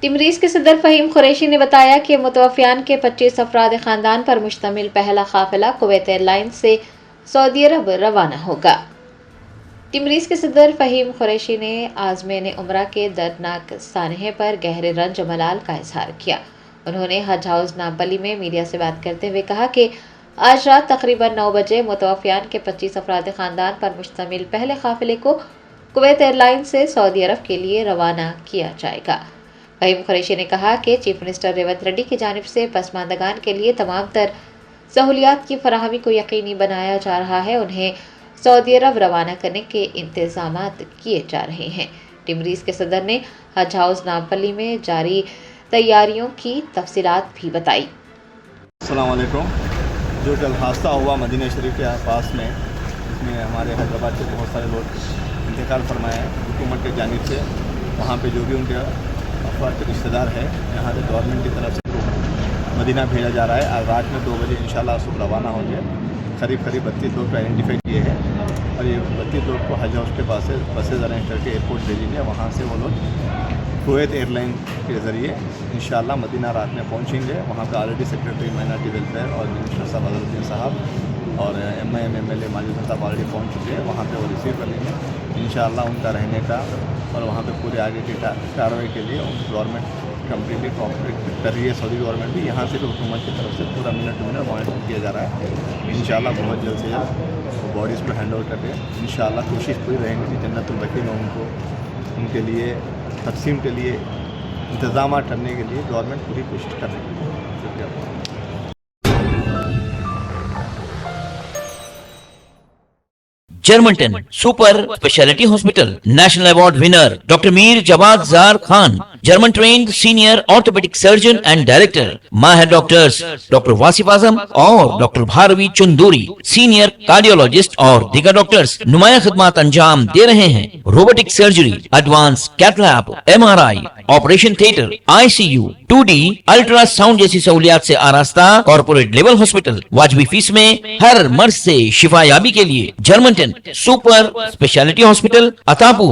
ٹمریز کے صدر فہیم قریشی نے بتایا کہ متوفیان کے 25 افراد خاندان پر مشتمل پہلا قافلہ کویت ایئر لائنز سے سعودی عرب روانہ ہوگا۔ ٹمریز کے صدر فہیم قریشی نے عازمین عمرہ کے دردناک سانحے پر گہرے رنج و ملال کا اظہار کیا۔ انہوں نے حج ہاؤس نامپلی میں میڈیا سے بات کرتے ہوئے کہا کہ آج رات تقریباً 9 بجے متوفیان کے 25 افراد خاندان پر مشتمل پہلے قافلے کو کویت ایئر لائنز سے سعودی عرب کے لیے روانہ کیا جائے گا۔ فہیم قریشی نے کہا کہ چیف منسٹر ریونت ریڈی کی جانب سے پسماندگان کے لیے تمام تر سہولیات کی فراہمی کو یقینی بنایا جا رہا ہے۔ انہیں سعودی عرب روانہ کرنے کے انتظامات کیے جا رہے ہیں۔ ٹمریز کے صدر نے حج ہاؤس نامپلی میں جاری تیاریوں کی تفصیلات بھی بتائی۔ السلام علیکم۔ جو کل حادثہ ہوا مدینہ شریف کے پاس میں، اس میں ہمارے حیدرآباد کے بہت سارے لوگ انتقال فرمائے ہیں حکومت کی جانب سے۔ وہاں پہ جو بھی ان کے افراد کے رشتہ دار ہیں، یہاں سے گورنمنٹ کی طرف سے مدینہ بھیجا جا رہا ہے۔ آج رات میں 2 بجے انشاءاللہ صبح روانہ ہوں گے۔ قریب 32 لوگ کو آئیڈینٹیفائی کیے ہیں اور یہ 32 لوگ کو حج ہاؤس کے پاس سے بسیں ارینج کر کے ایئرپورٹ بھیجیں گے۔ وہاں سے وہ لوگ کویت ایئر لائن کے ذریعے انشاءاللہ مدینہ رات میں پہنچیں گے۔ وہاں پہ آلریڈی سیکریٹری مائنارٹی ویلفیئر اور منسٹر صاحب عزرالدین صاحب اور MIM MLA ماجد حسن صاحب آلریڈی پہنچ چکے ہیں۔ وہاں پہ وہ ریسیو کر لیں گے انشاءاللہ ان کا رہنے کا، اور وہاں پہ پورے آگے کی کارروائی کے لیے گورنمنٹ کمپلیٹلی کوآپریٹ کر رہی ہے۔ سعودی گورنمنٹ بھی یہاں سے بھی حکومت کی طرف سے پورا منٹ ٹو منٹ مانیٹر کیا جا رہا ہے۔ انشاءاللہ بہت جلد سے جلد باڈیز کو ہینڈ اوور کر کے انشاءاللہ کوشش پوری رہیں گی کہ جنت البقیع میں ان کو ان کے لیے تقسیم کے لیے انتظامات کرنے کے لیے گورنمنٹ پوری کوشش کر رہی ہے۔ شکریہ۔ جرمنٹن super specialty hospital national award winner doctor Mir Jawad Zar Khan, German trained senior orthopaedic surgeon and director, ماہر ڈاکٹرز ڈاکٹر واصف اعظم اور doctor Bharavi Chanduri, senior cardiologist اور دیگر ڈاکٹرز نمایاں خدمات انجام دے رہے ہیں۔ Robotic surgery, advance cath lab, MRI، operation theatre, ICU، 2D ultrasound جیسی سہولیات سے آراستہ کارپوریٹ لیول ہاسپٹل، واجبی فیس میں ہر مرض سے شفا یابی کے لیے جرمنٹن سپر اسپیشلٹی ہاسپٹل، عطا پور۔